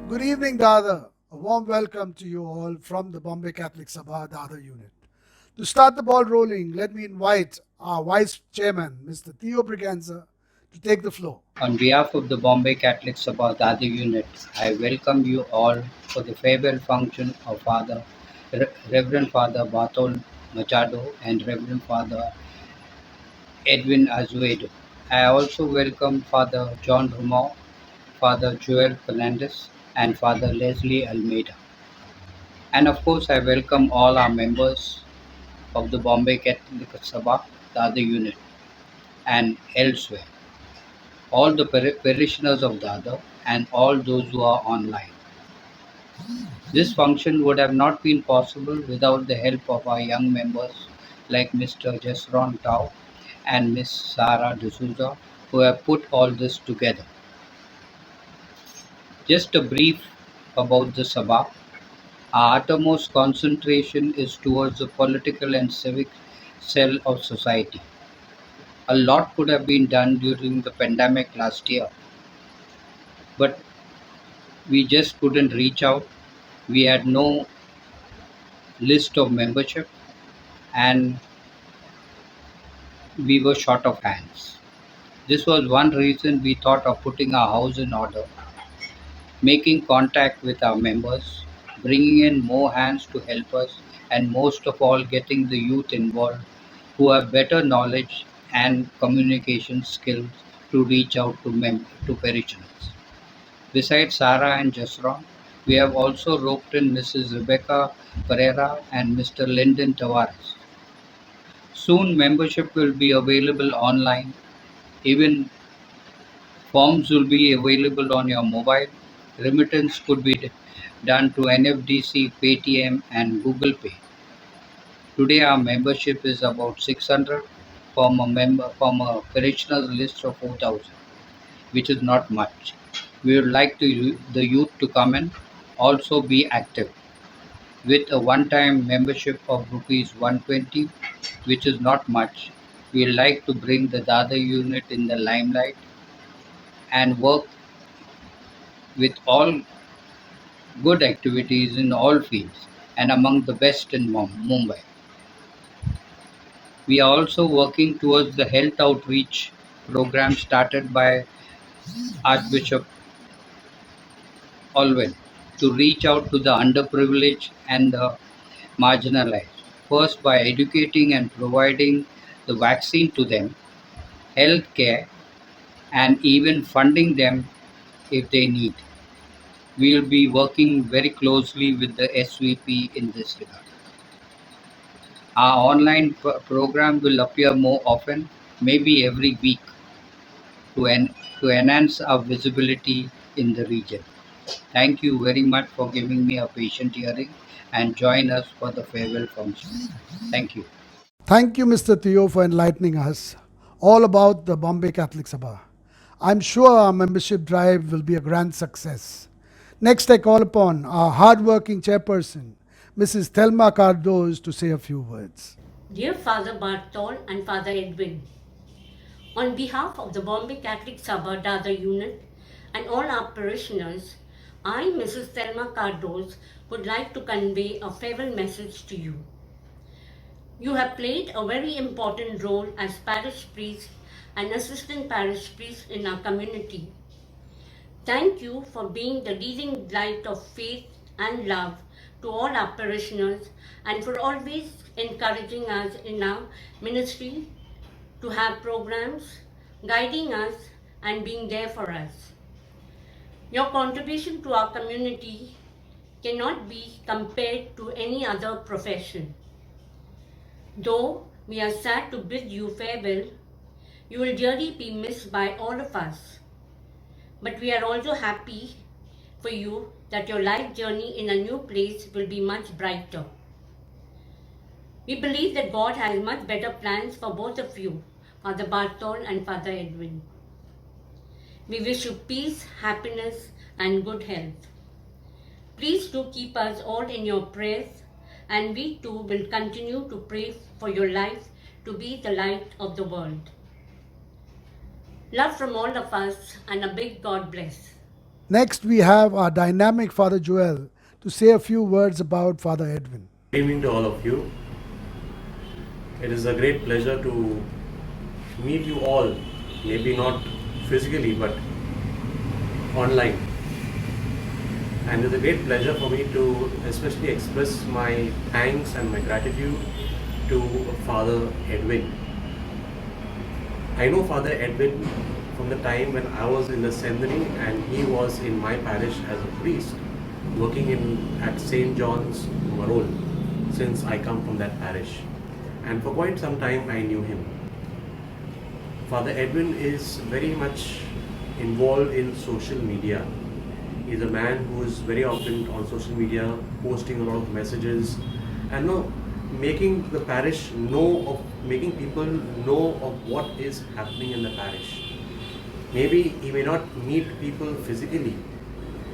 Good evening, Dada. A warm welcome to you all from the Bombay Catholic Sabha Dada unit. To start the ball rolling, let me invite our Vice Chairman, Mr. Theo Briganza, to take the floor. On behalf of the Bombay Catholic Sabha Dadi unit, I welcome you all for the farewell function of Reverend Father Bartol Machado and Reverend Father Edwin Azuedo. I also welcome Father John Romao, Father Joel Fernandez, and Father Leslie Almeida. And of course, I welcome all our members of the Bombay Catholic Sabha Dadi unit and elsewhere, all the parishioners of Dada, and all those who are online. This function would have not been possible without the help of our young members like Mr. Jesron Tao and Miss Sara D'Souza, who have put all this together. Just a brief about the Sabha. Our uttermost concentration is towards the political and civic cell of society. A lot could have been done during the pandemic last year, but we just couldn't reach out. We had no list of membership and we were short of hands. This was one reason we thought of putting our house in order, making contact with our members, bringing in more hands to help us, and most of all, getting the youth involved who have better knowledge and communication skills to reach out to parishioners. Besides Sarah and Jasron, we have also roped in Mrs. Rebecca Pereira and Mr. Lyndon Tavares. Soon, membership will be available online. Even forms will be available on your mobile. Remittance could be done to NFDC, Paytm, and Google Pay. Today, our membership is about 600 from a parishioners list of 4,000, which is not much. We would like the youth to come and also be active. With a one-time membership of rupees 120, which is not much, we like to bring the Dada unit in the limelight and work with all good activities in all fields and among the best in Mumbai. We are also working towards the health outreach program started by Archbishop Alwyn to reach out to the underprivileged and the marginalized. First, by educating and providing the vaccine to them, health care, and even funding them if they need. We will be working very closely with the SVP in this regard. Our online program will appear more often, maybe every week, to, to enhance our visibility in the region. Thank you very much for giving me a patient hearing and join us for the farewell function. Thank you. Thank you, Mr. Theo, for enlightening us all about the Bombay Catholic Sabha. I'm sure our membership drive will be a grand success. Next, I call upon our hardworking chairperson, Mrs. Thelma Cardoz, to say a few words. Dear Father Bartol and Father Edwin, on behalf of the Bombay Catholic Sabha Dada unit and all our parishioners, I, Mrs. Thelma Cardoz, would like to convey a farewell message to you. You have played a very important role as parish priest and assistant parish priest in our community. Thank you for being the leading light of faith and love to all our parishioners and for always encouraging us in our ministry to have programs, guiding us and being there for us. Your contribution to our community cannot be compared to any other profession. Though we are sad to bid you farewell, you will dearly be missed by all of us. But we are also happy for you that your life journey in a new place will be much brighter. We believe that God has much better plans for both of you, Father Bartol and Father Edwin. We wish you peace, happiness, and good health. Please do keep us all in your prayers, and we too will continue to pray for your life to be the light of the world. Love from all of us and a big God bless. Next, we have our dynamic Father Joel to say a few words about Father Edwin. Good evening to all of you. It is a great pleasure to meet you all, maybe not physically but online. And it's a great pleasure for me to especially express my thanks and my gratitude to Father Edwin. I know Father Edwin from the time when I was in the seminary and he was in my parish as a priest working at St. John's, Marol, since I come from that parish. And for quite some time I knew him. Father Edwin is very much involved in social media. He's a man who is very often on social media, posting a lot of messages and making the parish making people know of what is happening in the parish. Maybe he may not meet people physically.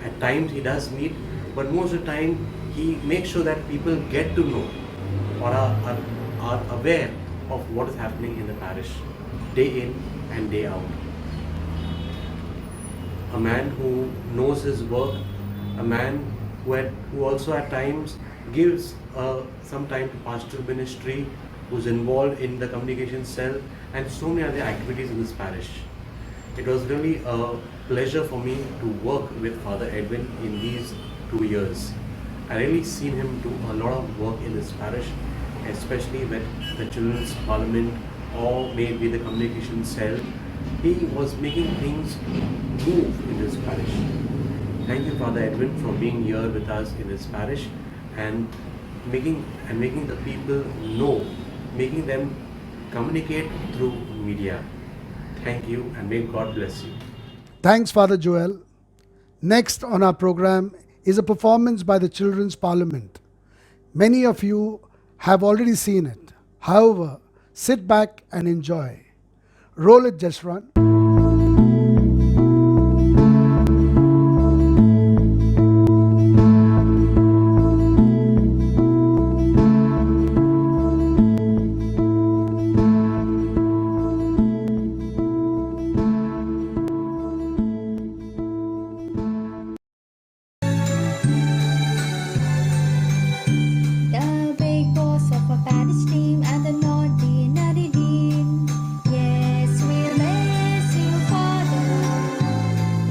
At times he does meet, but most of the time he makes sure that people get to know or are aware of what is happening in the parish day in and day out. A man who knows his work, a man who also at times gives some time to pastoral ministry, who's involved in the communication cell and so many other activities in this parish. It was really a pleasure for me to work with Father Edwin in these 2 years. I really seen him do a lot of work in this parish, especially with the Children's Parliament or maybe the communication cell. He was making things move in this parish. Thank you, Father Edwin, for being here with us in this parish and making the people know, making them communicate through media. Thank you and may God bless you. Thanks, Father Joel. Next on our program is a performance by the Children's Parliament. Many of you have already seen it. However, sit back and enjoy. Roll it, just run. The big boss of a parish team and the naughty nutty dean. Yes, we'll miss you, Father.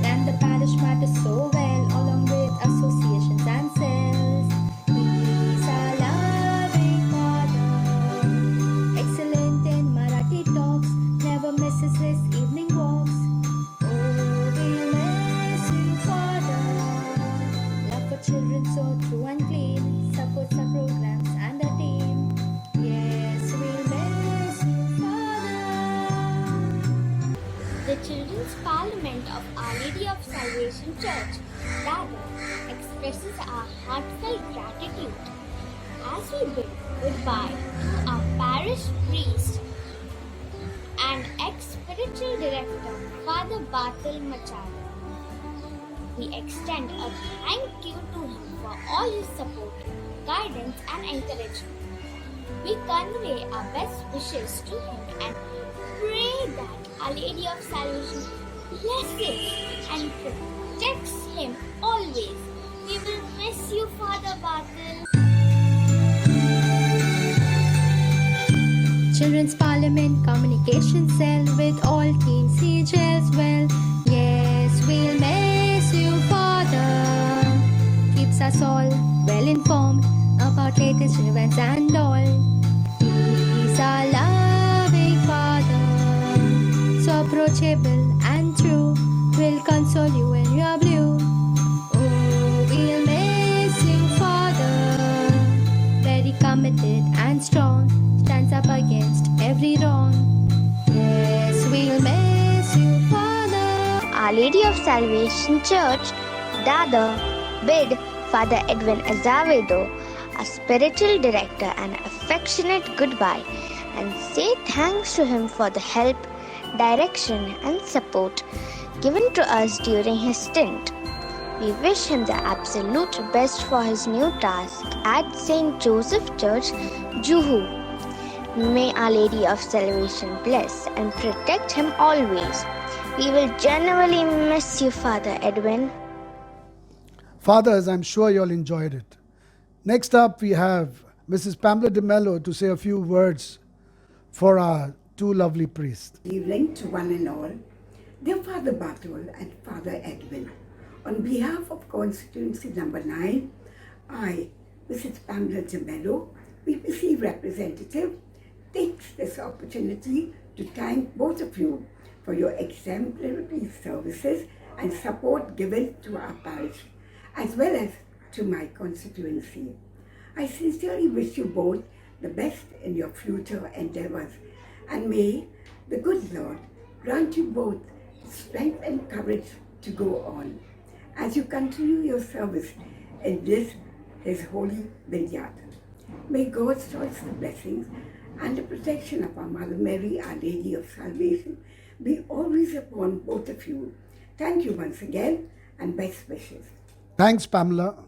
And the parish matters so well, along with associations and cells. He's a loving father, excellent in Marathi talks, never misses his evening walks. Oh, we'll miss you, Father. Love for children so true and clean, supports our programs and our team. Yes, we'll miss you, Father. The Children's Parliament of Our Lady of Salvation Church, Dada, expresses our heartfelt gratitude as we bid goodbye to our parish priest and ex-spiritual director, Father Batil Machado. We extend a thank you to him for all his support, guidance and encouragement. We convey our best wishes to him and pray that Our Lady of Salvation blesses and protects him always. We will miss you, Father Batil. Children's Parliament Communication Cell with all teams he gels well. Yes, we'll miss you, Father. Keeps us all well informed about latest events and all. He's a loving Father, so approachable and true. Will console you when you're blue. Oh, we'll miss you, Father. Very committed and strong, stands up against every wrong. Yes, we'll miss you, Father. Our Lady of Salvation Church, Dada, bid Father Edwin Azevedo, a spiritual director, an affectionate goodbye and say thanks to him for the help, direction and support given to us during his stint. We wish him the absolute best for his new task at St. Joseph Church, Juhu. May Our Lady of Salvation bless and protect him always. We will genuinely miss you, Father Edwin. Fathers, I'm sure you'll enjoyed it. Next up, we have Mrs. Pamela De Mello to say a few words for our two lovely priests. Evening to one and all. Dear Father Batul and Father Edwin, on behalf of Constituency Number 9, I, Mrs. Pamela De Mello, PPC representative, takes this opportunity to thank both of you for your exemplary services and support given to our parish, as well as to my constituency. I sincerely wish you both the best in your future endeavors, and may the good Lord grant you both strength and courage to go on as you continue your service in this His holy vineyard. May God source the blessings and the protection of our Mother Mary, Our Lady of Salvation, be always upon both of you. Thank you once again and best wishes. Thanks, Pamela.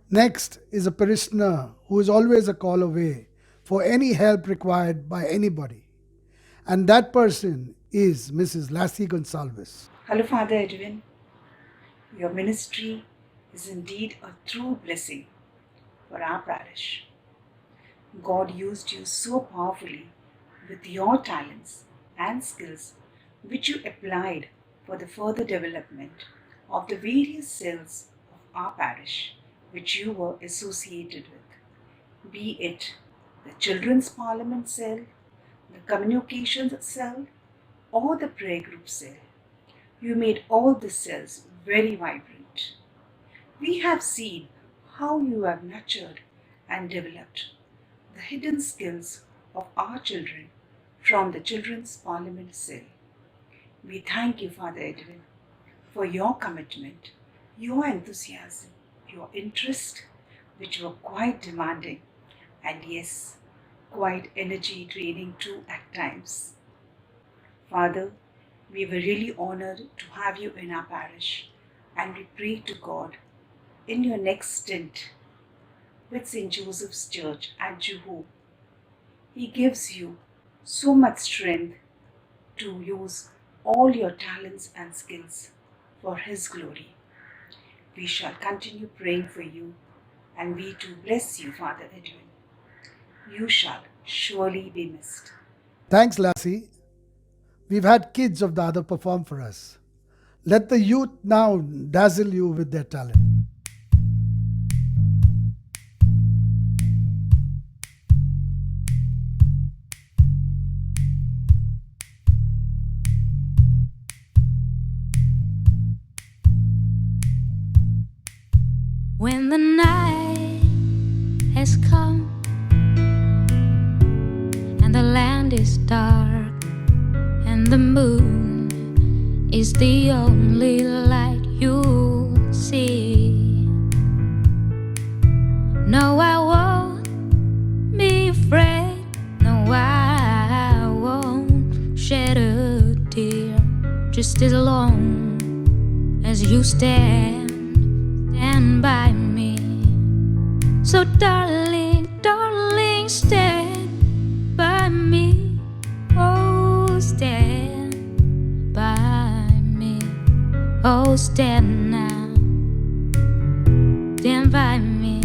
Next is a parishioner who is always a call away for any help required by anybody. And that person is Mrs. Lassie Gonsalves. Hello, Father Edwin. Your ministry is indeed a true blessing for our parish. God used you so powerfully with your talents and skills, which you applied for the further development of the various cells of our parish, which you were associated with, be it the Children's Parliament cell, the Communications cell, or the Prayer Group cell. You made all the cells very vibrant. We have seen how you have nurtured and developed the hidden skills of our children from the Children's Parliament cell. We thank you, Father Edwin, for your commitment, your enthusiasm, your interest, which were quite demanding and yes, quite energy draining too at times. Father, we were really honored to have you in our parish, and we pray to God in your next stint with St. Joseph's Church at Juhu. He gives you so much strength to use all your talents and skills for His glory. We shall continue praying for you, and we too bless you, Father Edwin. You shall surely be missed. Thanks, Lassie. We've had kids of the other perform for us. Let the youth now dazzle you with their talent. When the night has come and the land is dark and the moon is the only light you'll see, no, I won't be afraid. No, I won't shed a tear, just as long as you stand by me. So darling, darling, stand by me. Oh, stand by me. Oh, stand now. Stand by me.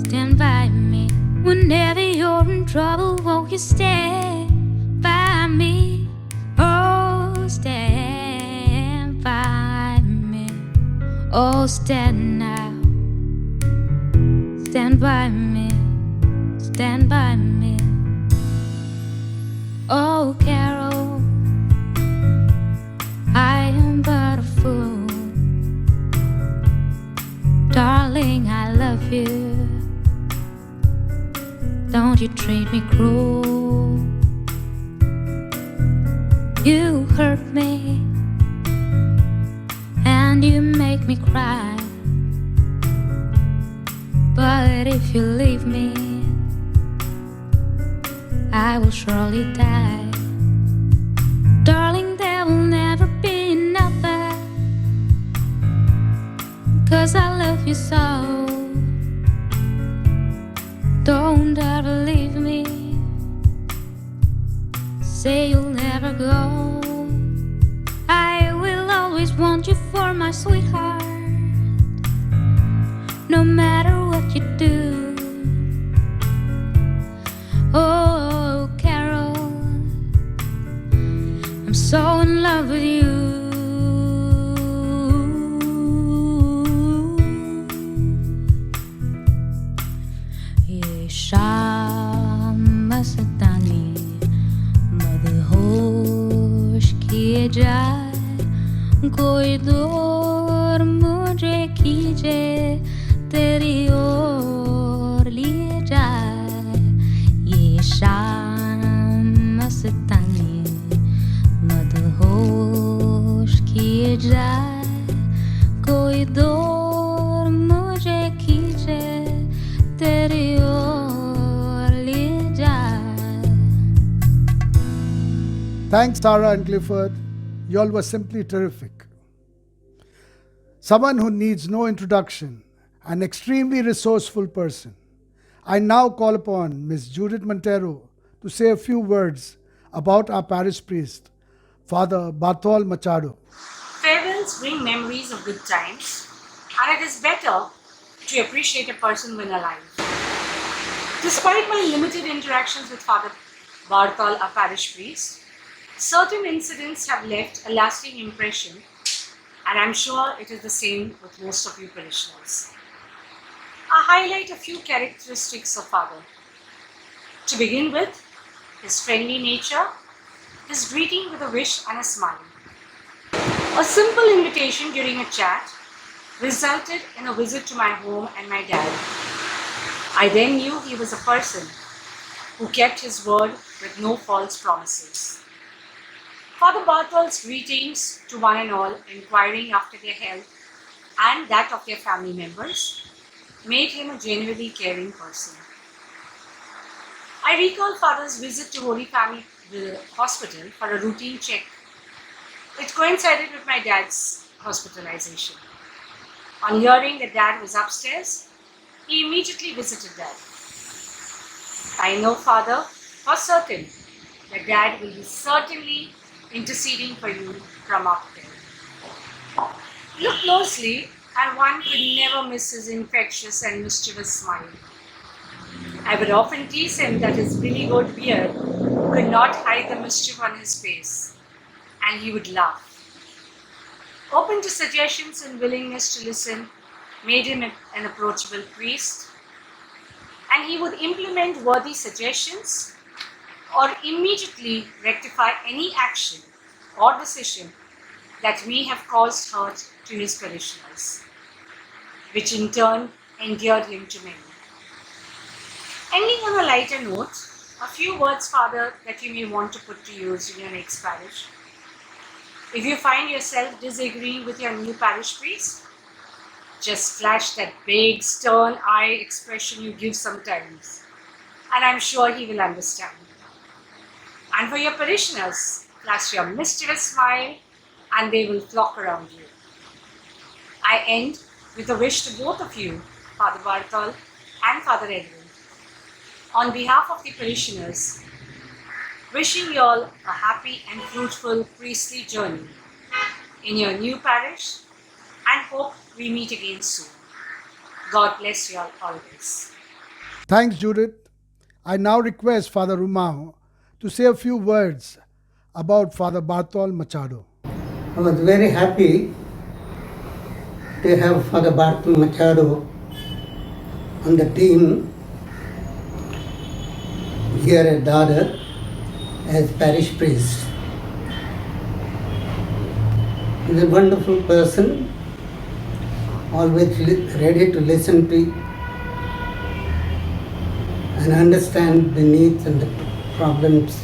Stand by me. Whenever you're in trouble, won't you stand by me? Oh, stand by me. Oh, stand now. Stand by me. Stand by me. Oh, Carol, I am but a fool. Darling, I love you. Don't you treat me cruel. You hurt me and you make me cry. But if you leave me, I will surely die. Darling, there will never be another, 'cause I love you so. Don't ever leave me. Say you'll never go. I will always want you for my sweetheart. no matter what you do. Oh, Carol, I'm so in love with you. ये शाम मस्तानी मदहोश किए जाए, कोई दूर मुझे खींचे तेरी ओर लिए जाए. ये शाम मस्तानी मदहोश किए जाए, कोई दूर मुझे खींचे तेरी ओर लिए जाए. Thanks, Tara and Clifford. You all were simply terrific. Someone who needs no introduction, an extremely resourceful person. I now call upon Miss Judith Montero to say a few words about our parish priest, Father Bartol Machado. Farewells bring memories of good times, and it is better to appreciate a person when alive. Despite my limited interactions with Father Bartol, our parish priest, certain incidents have left a lasting impression, and I'm sure it is the same with most of you parishioners. I highlight a few characteristics of Father. To begin with, his friendly nature, his greeting with a wish and a smile. A simple invitation during a chat resulted in a visit to my home and my dad. I then knew he was a person who kept his word with no false promises. Father Bartol's greetings to one and all, inquiring after their health and that of their family members, made him a genuinely caring person. I recall Father's visit to Holy Family Hospital for a routine check. It coincided with my dad's hospitalization. On hearing that Dad was upstairs, he immediately visited Dad. I know, Father, for certain that Dad will be certainly interceding for you from up there. Look closely, and one could never miss his infectious and mischievous smile. I would often tease him that his billy goat beard could not hide the mischief on his face, and he would laugh. Open to suggestions and willingness to listen made him an approachable priest, and he would implement worthy suggestions or immediately rectify any action or decision that may have caused hurt to his parishioners, which in turn endeared him to many. Ending on a lighter note, a few words, Father, that you may want to put to use in your next parish. If you find yourself disagreeing with your new parish priest, just flash that big, stern eye expression you give sometimes, and I'm sure he will understand. And for your parishioners, flash your mischievous smile, and they will flock around you. I end with a wish to both of you, Father Bartol and Father Edwin, on behalf of the parishioners, wishing you all a happy and fruitful priestly journey in your new parish, and hope we meet again soon. God bless you all always. Thanks, Judith. I now request Father Rumao to say a few words about Father Bartol Machado. I was very happy to have Father Bartol Machado on the team here at Dadar as parish priest. He's a wonderful person, always ready to listen to and understand the needs and the problems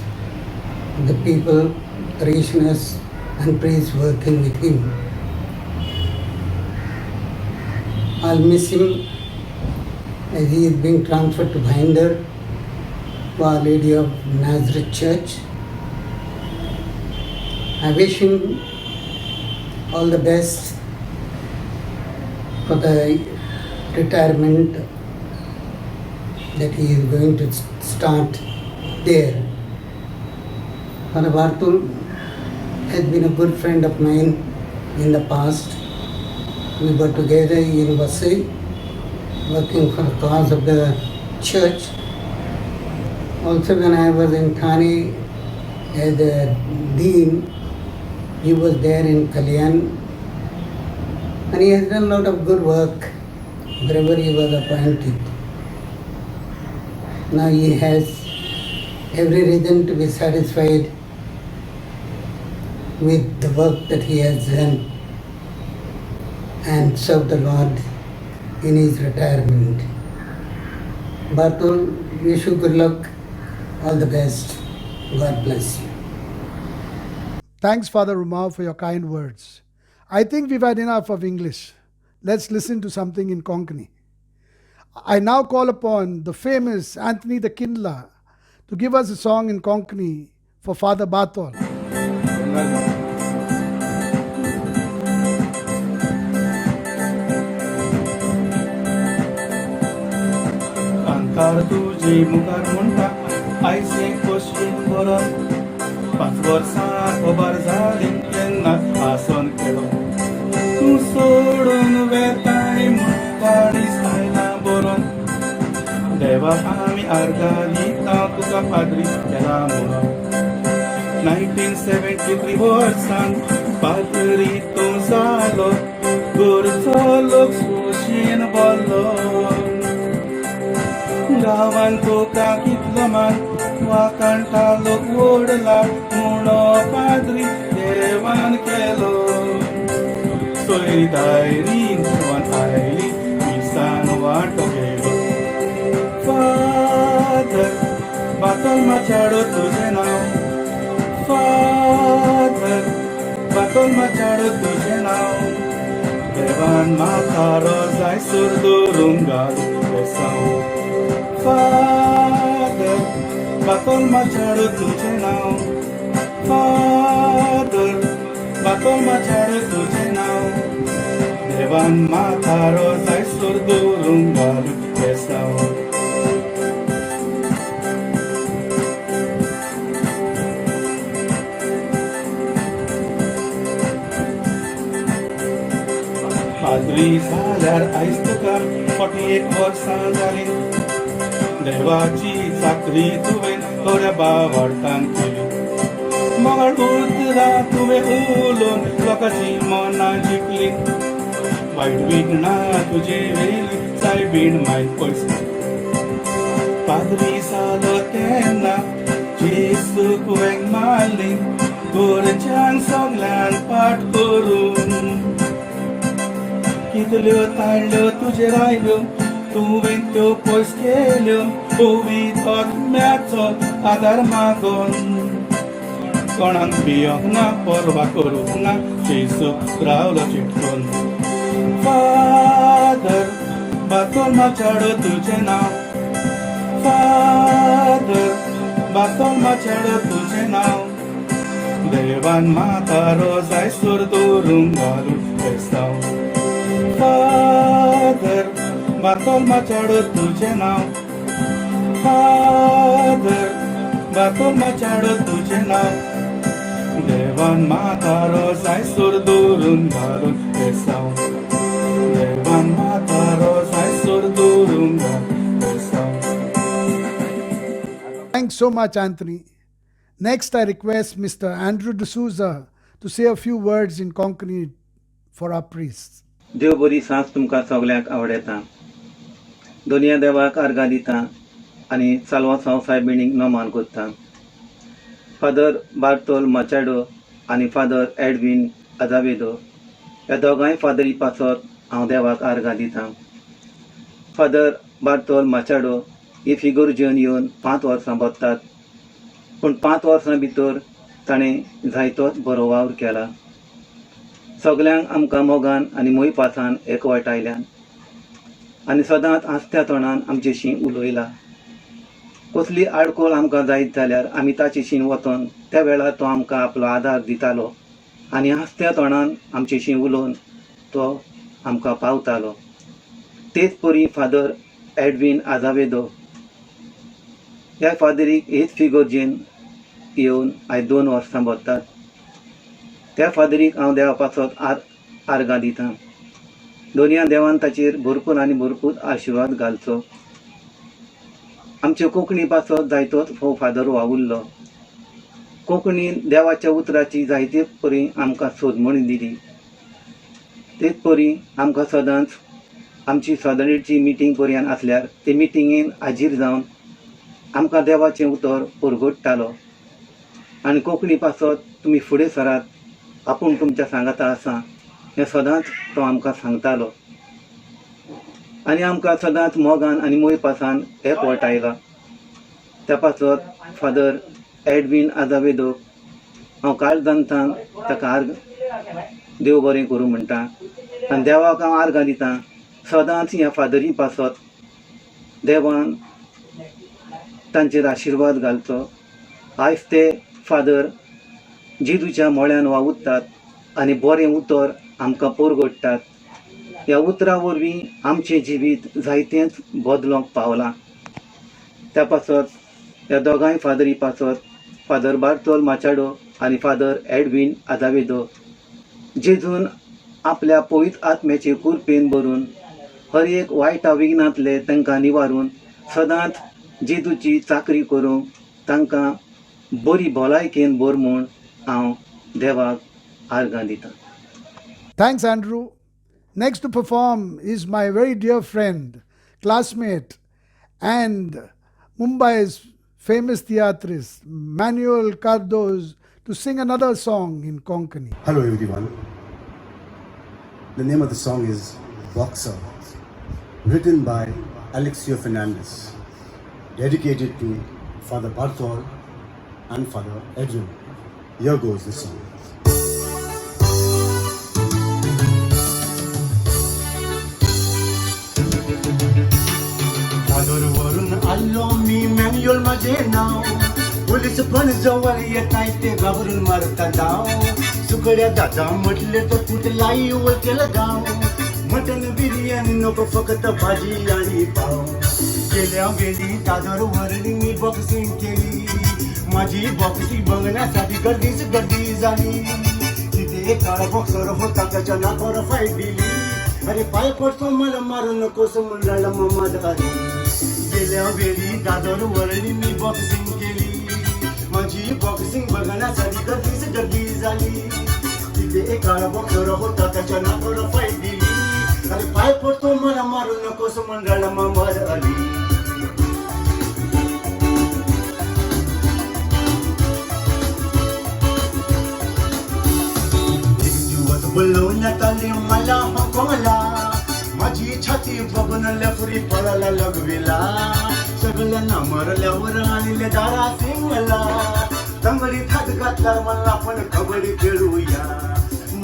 of the people, parishioners and priests working with him. I'll miss him as he is being transferred to Bhinder, to Our Lady of Nazareth Church. I wish him all the best for the retirement that he is going to start there. Father Bartol has been a good friend of mine in the past. We were together in Vasai working for the cause of the church. Also, when I was in Thane as a dean, he was there in Kalyan, and he has done a lot of good work wherever he was appointed. Now he has every reason to be satisfied with the work that he has done and serve the Lord in his retirement. Bartol, wish you good luck, all the best. God bless you. Thanks, Father Rumau, for your kind words. I think we've had enough of English. Let's listen to something in Konkani. I now call upon the famous Anthony the Kindla to give us a song in Konkani for Father Bartol. अंकार तुझे मुखार म्हणटा Ayse खोशयेन बरोन 5 वर्सां खबर जाली तेन्ना आसन केलो तूं सोडून वेताय म्हूण वाडीस आयला बरोन देवाक आमी आर्गां दिता तुका पाद्री केला म्हणून 1973 वर्सान पाद्री तूं जालो गोरचो लोक खोशयेन बोल्लो गांवांत तुका कितलो मान वाकांटा लोक ओडला म्हणो पाद्री देवान केलो सोयरी दायरीन देवान आयली पिसान वांटो गेलो फादर बातोल माचाडो तुजें नांव फादर बातोल माचाडो तुजें नांव देवान म्हाका रोजाय सूर दवरून घालूं बेसांव Father, Batol Machado तुझे नाव Father, Batol Machado तुझे नाव देवान माथा रोजाय सूर दवरून घालूं बेसांव पाद्री जाल्यार आयज तुका 41 वर्सां जालीं देवाची चाकरी तुवें थोड्या बावार्थान केली मोगाळ उतरां तुवें उलोवन लोकांची मनां जिखलीं वायट विघ्नां तुजी वेली सायबीण माय पयस पाद्री जालो तेन्ना जेसूक वेंग मारली गोरच्यांक सगळ्यांक पाट करून कितल्यो ताळ्यो तुजेर आयल्यो तुवें त्यो पयस केल्यो पवित आत्म्याचो आदार मागोन कोणाक भियोंक ना परवा करूंक ना जेसूक रावलो चिटकून फादर बातोल माचाडो तुजें नांव फादर बातोल माचाडो तुजें नांव देवान म्हाका रोजाय सूर दवरून घालूं बेसांव फादर Batol Machado तुझे नाव Father, Batol Machado तुझे नाव देवान म्हाका रोजाय सूर दवरून घालूं बेसांव देवान म्हाका रोजाय सूर दवरून घालूं बेसांव. Thanks so much, Anthony. Next, I request Mr. Andrew D'Souza to say a few words in Konkani for our priests. देव बरी सांज तुमकां सगळ्यांक आवडेता दोनिया देवाक आर्गां दिता आनी साल्वांसांव सायबिणीक नोमान कोत्ता फादर बार्तोल माचाडो आनी फादर एडविन अजावेदो ह्या दोगांय फादरी पासत हांव देवाक आर्गां दितां फादर बार्तोल माचाडो ही फिगूर घेवन येवन 5 वर्सां बसतात पूण 5 वर्सां भितर ताणें जायतोच बरो वावर केला सगळ्यांक आमकां मोगान आनी मोयपासान एकवटायल्यान आनी सदांच हांसत्या तोंडान आमचेशी उलयला कसली आडकोळ आमकां जायत जाल्यार आमी ताचेशी वचोन त्या वेळार तो आमकां आपलो आदार दितालो आनी हांसत्या तोंडान आमचेशी उलोवन तो आमकां पावतालो तेच परी फादर एडविन आजावेदो ह्या फादरीक हेच फिगोर्जेन येवन आयज 2 वर्सां बसतात त्या फादरीक हांव देवा पासत आर्गां दितां दोनया देवान ताचेर भरपूर आनी भरपूर आशिर्वाद घालचो. आमचे कोंकणी पासत जायतोच हो फादर वावुरलो. कोंकणी देवाच्या उतराची जायते परी आमकां सोदमणी दिली. तेच परी आमकां सदांच आमची सदांची मिटींग पर्यंत आसल्यार ते मिटिंगेन हाजीर जावन आमकां देवाचें उतर परगडटालो. आनी कोंकणी पासत तुमी फुडें सरात, आपूण तुमच्या सांगाता आसा हें सदांच तो आमकां सांगतालो. आनी आमकां सदांच मोगान आनी मोय पासान एकवटायला. त्या पासत फादर एडवीन आजावेदो हांव काळ जाणटां ताका आर्ग देव बरें करूं म्हणटा आनी देवाक हांव आर्गां दितां. सदांच ह्या फादरी पासत देवान तांचेर आशिर्वाद घालचो. आयज ते फादर जेजूच्या मोळ्यान वावुरतात आनी बरें उतर आमकां परगडटात. ह्या उतरा वरवीं आमचें जिवीत जायतेंच बदलोंक पावलां. त्या पासत ह्या दोगांय फादरी पासत फादर बार्तोल माचाडो आनी फादर एडवीन आजावेदो जेजून आपल्या पवित्र आत्म्याचे कुरपेन भरून हर एक वायटा विघ्नांतले तांकां निवारून सदांच जेजूची चाकरी करूंक तांकां बरी भलायकेन भर म्हूण हांव देवाक आर्गां दितां. Thanks, Andrew. Next to perform is my very dear friend, classmate, and Mumbai's famous theatrist, Manuel Cardoz, to sing another song in Konkani. Hello everyone. The name of the song is Boxer, written by Alexio Fernandez, dedicated to Father Bartol and Father Edwin. Here goes the song. वरून आलो मी manual माझे नाव. Police पण जवळ येत नाही ते घाबरून मारता डाव. सुकड्या दादा म्हटले तर कुठलाही केलं गाव. मटन बिर्याणी नको फक्त भाजी आणि पाव. गेल्या वेळी दादरवर मी बॉक्सिंग केली. माझी बॉक्सिंग बघण्यासाठी गर्दी झाली. तिथे एक काळा बॉक्सर होता त्याच्या नाकावर फाईट दिली. अरे पाय पडतो मला मारू नकोस मंडळाला ममाद आली. गेल्या वेळी दादरवर मी बॉक्सिंग केली. माझी बॉक्सिंग बघण्यासाठी गर्दी झाली. तिथे एक काळा बॉक्सर होता त्याच्या नाकावर फाईट दिली. अरे पाय पडतो मला मारू नकोस मंडळाला ममाद आली. बोलवण्यात आले मला हाँगकाँगला. माझी छाती बघून लफरी पळाला लगविला. सगळ्यांना मरल्यावर आणले दारा सिंगला. तंगडीत हात घातला मला पण कबड्डी खेळूया.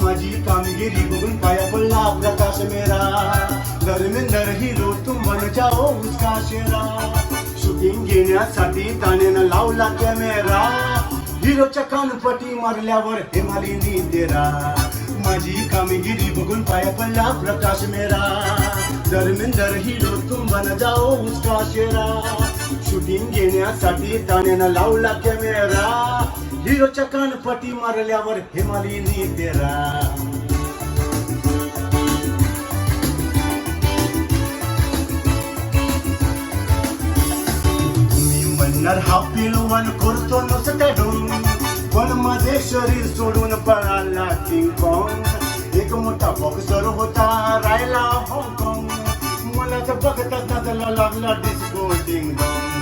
माझी कामगिरी बघून पाया पडला प्रकाश मेरा. धर्मेंदर हिरो तुम बन जाओ उसका शेरा. शूटिंग घेण्यासाठी तानेनं लावला कॅमेरा. हिरोच्या कानपटी मारल्यावर हेमालिनी तेरा. माझी कामगिरी बघून पाया पडला प्रकाश मेरा. धर्मेंदर हिरो तुम बन जाओ उसका शेरा. शूटिंग घेण्यासाठी तानेनं लावला कॅमेरा. हिरोच्या कानपटी मारल्यावर हेमालिनी तेरा. तुम्ही म्हणणार हा पिलवान करतो नुसतं ढोंग. पण मध्ये शरीर सोडून पळाला किंग कॉंग. एक मोठा बॉक्सर होता राहिला हाँगकाँग. मला तर बघताच नाचायला लागला डिस्को डिंग डॉंग.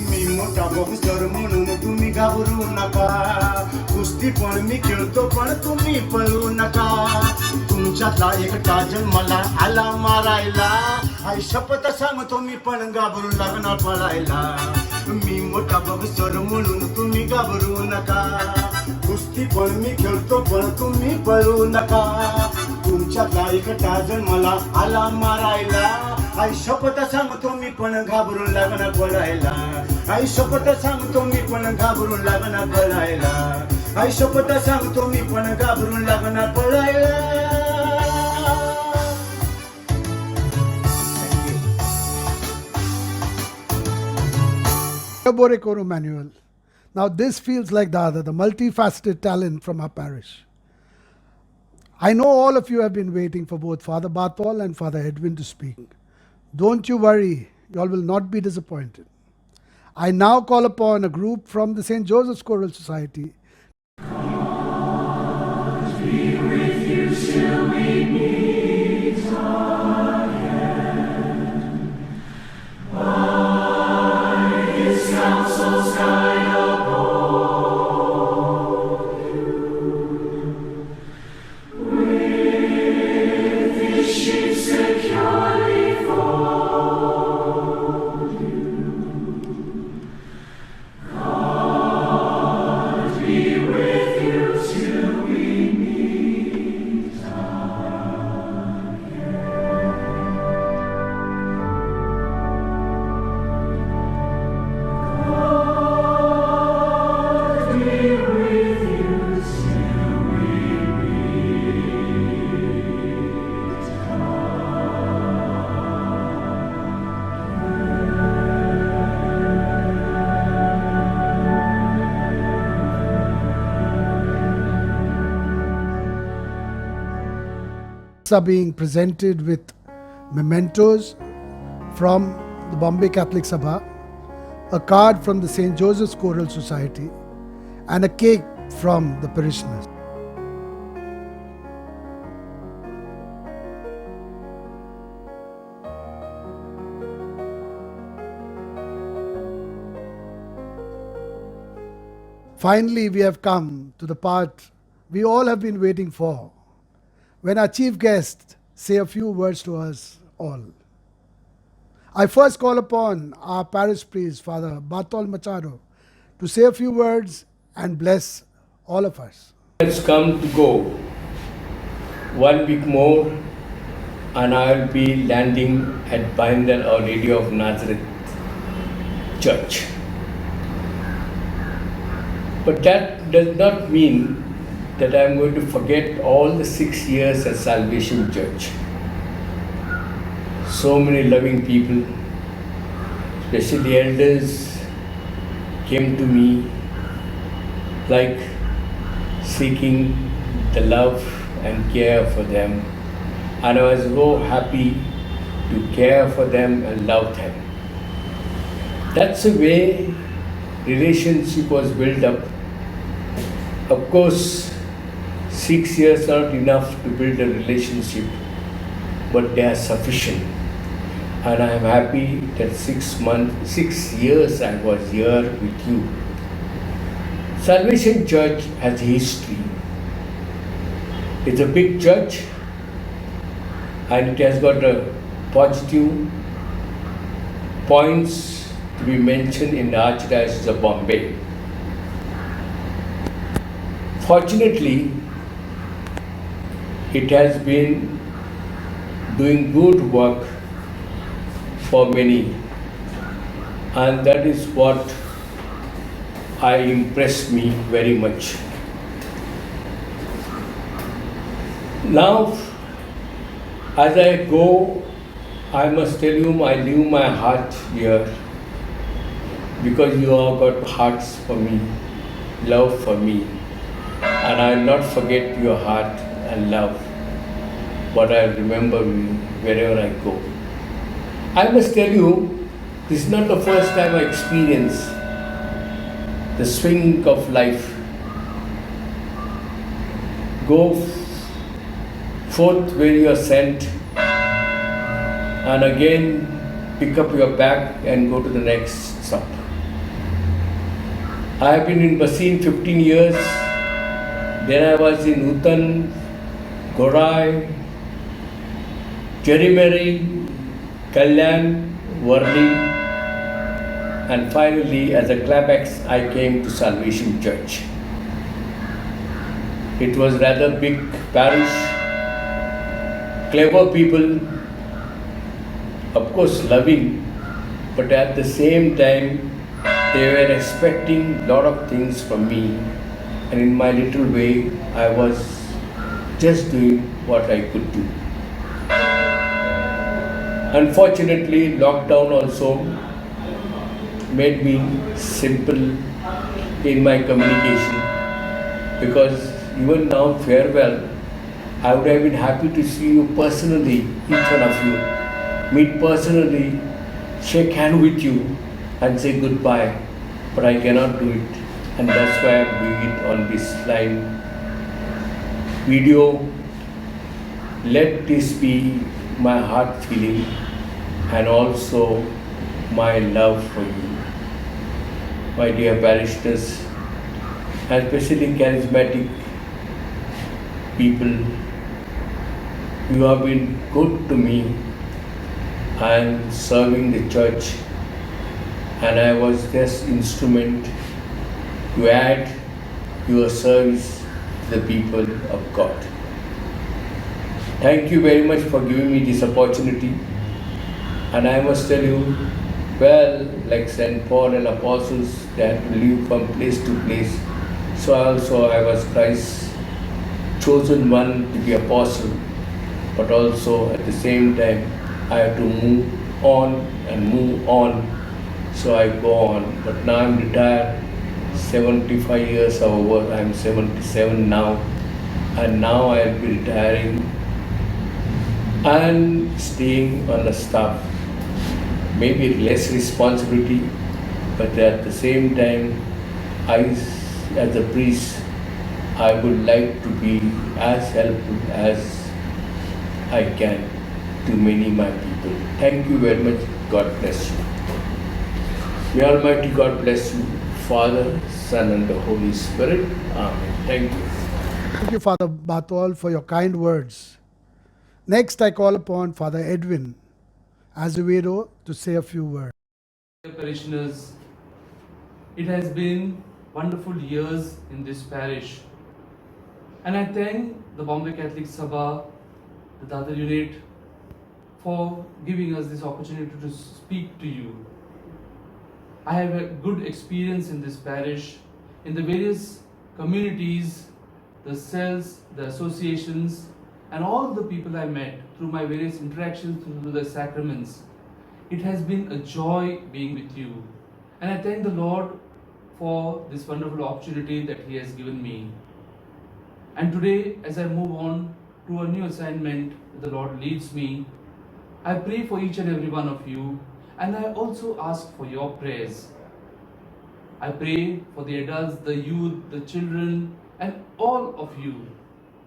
मी मोठा बॉक्सर म्हणून तुम्ही घाबरू नका. कुस्ती पण मी खेळतो पण तुम्ही पळू नका. तुमच्यातला एक टाजन मला आला मारायला. आई शपथ सांगतो मी पण घाबरून लागणार पळायला. मी मोठा बॉक्सर म्हणून तुम्ही घाबरू नका. कुस्ती पण मी खेळतो पण तुम्ही पळू नका. तुमच्यातला एक टाजन मला आला मारायला. आई शपथ सांगतो मी पण घाबरून लागणार पळायला. आई शपथ सांगतो मी पण घाबरून लागणार पळायला. आई शपथ सांगतो मी पण घाबरून लागणार पळायला. Bore Koru Manuel. Now this feels like the other, the multifaceted talent from our parish. I know all of you have been waiting for both Father Bartol and Father Edwin to speak. Don't you worry, you all will not be disappointed. I now call upon a group from the St. Joseph's Choral Society. Are being presented with mementos from the Bombay Catholic Sabha, a card from the St. Joseph's Choral Society, and a cake from the parishioners. Finally, we have come to the part we all have been waiting for, when our chief guest say a few words to us all. I first call upon our parish priest, Father Bartol Machado, to say a few words and bless all of us. It's come to go. 1 week more and I'll be landing at Bhayandar Our Lady of Nazareth Church. But that does not mean that I'm going to forget all the 6 years at Salvation Church. So many loving people, especially elders, came to me like seeking the love and care for them. And I was so happy to care for them and love them. That's the way relationship was built up. Of course, 6 years are not enough to build a relationship, but they are sufficient. And I am happy that 6 years I was here with you. Salvation Church has history. It's a big church and it has got a positive points to be mentioned in the Archdiocese of Bombay. Fortunately, it has been doing good work for many, and that is what impressed me very much. Now, as I go, I must tell you, I leave my heart here because you have got hearts for me, love for me, and I will not forget your heart and love, but I remember you wherever I go. I must tell you, this is not the first time I experience the swing of life. Go forth where you are sent and again pick up your bag and go to the next stop. I have been in Baseen 15 years, then I was in Utan, Gorai, Cherrimary, Kalyan, Worli, and finally as a climax I came to Salvation Church. It was rather big parish, clever people, of course loving, but at the same time they were expecting a lot of things from me, and in my little way I was just doing what I could do. Unfortunately, lockdown also made me simple in my communication, because even now farewell, I would have been happy to see you personally, each one of you, meet personally, shake hand with you and say goodbye, but I cannot do it, and that's why I'm doing it on this live video. Let this be my heart feeling and also my love for you, my dear parishioners, and especially charismatic people. You have been good to me. I am serving the church, and I was just instrument to add your service to the people of God. Thank you very much for giving me this opportunity. And I must tell you, well, like St. Paul and apostles, they had to live from place to place. So I was Christ's chosen one to be apostle, but also at the same time, I have to move on and move on. So I go on. But now I'm retired, 75 years over. I'm 77 now. And now I'll be retiring and staying on the staff. Maybe less responsibility, but at the same time, I, as a priest, I would like to be as helpful as I can to many my people. Thank you very much. God bless you. May Almighty God bless you, Father, Son, and the Holy Spirit. Amen. Thank you. Thank you, Father Bartol, for your kind words. Next, I call upon Father Edwin Azevedo to say a few words. Dear parishioners, it has been wonderful years in this parish, and I thank the Bombay Catholic Sabha, the Dadar unit, for giving us this opportunity to speak to you. I have a good experience in this parish, in the various communities, the cells, the associations, and all the people I met through my various interactions through the sacraments. It has been a joy being with you, and I thank the Lord for this wonderful opportunity that He has given me. And today, as I move on to a new assignment that the Lord leads me, I pray for each and every one of you, and I also ask for your prayers. I pray for the adults, the youth, the children, and all of you,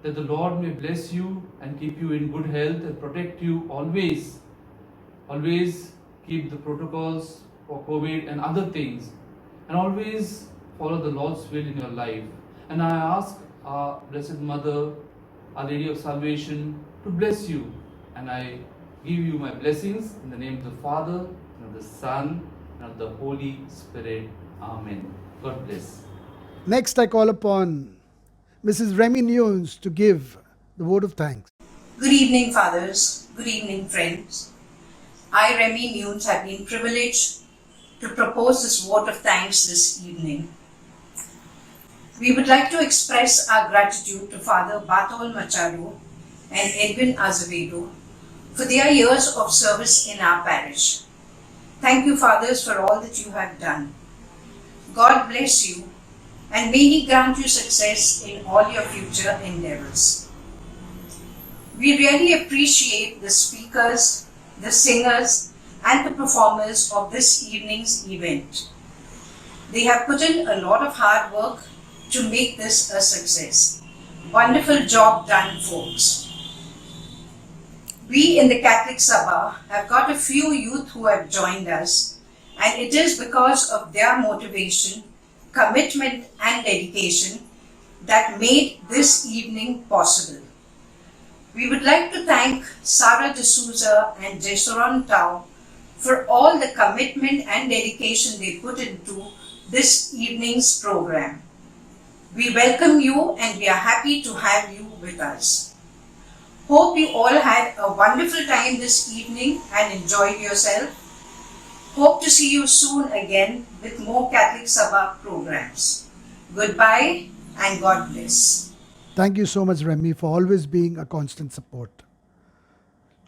that the Lord may bless you and keep you in good health and protect you always. Always keep the protocols for COVID and other things, and always follow the Lord's will in your life. And I ask our Blessed Mother, Our Lady of Salvation, to bless you, and I give you my blessings in the name of the Father, and of the Son, and of the Holy Spirit. Amen. God bless. Next, I call upon Mrs. Remy Nunes to give the vote of thanks. Good evening, fathers. Good evening, friends. I, Remy Nunes, have been privileged to propose this vote of thanks this evening. We would like to express our gratitude to Father Bartol Machado and Edwin Azevedo for their years of service in our parish. Thank you, fathers, for all that you have done. God bless you, and may He grant you success in all your future endeavors. We really appreciate the speakers, the singers, and the performers of this evening's event. They have put in a lot of hard work to make this a success. Wonderful job done, folks. We in the Catholic Sabha have got a few youth who have joined us, and it is because of their motivation, commitment, and dedication that made this evening possible. We would like to thank Sarah D'Souza and Jesseron Tao for all the commitment and dedication they put into this evening's program. We welcome you, and we are happy to have you with us. Hope you all had a wonderful time this evening and enjoyed yourself. Hope to see you soon again with more Catholic Sabha programs. Goodbye and God bless. Thank you so much, Remy, for always being a constant support.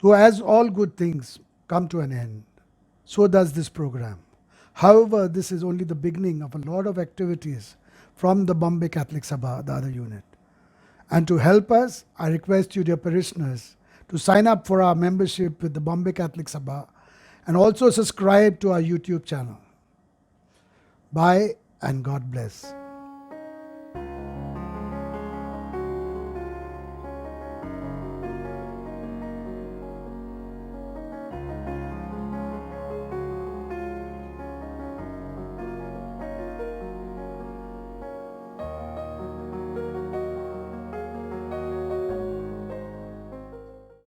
So as all good things come to an end, so does this program. However, this is only the beginning of a lot of activities from the Bombay Catholic Sabha, the other unit. And to help us, I request you, dear parishioners, to sign up for our membership with the Bombay Catholic Sabha and also subscribe to our YouTube channel. Bye and God bless.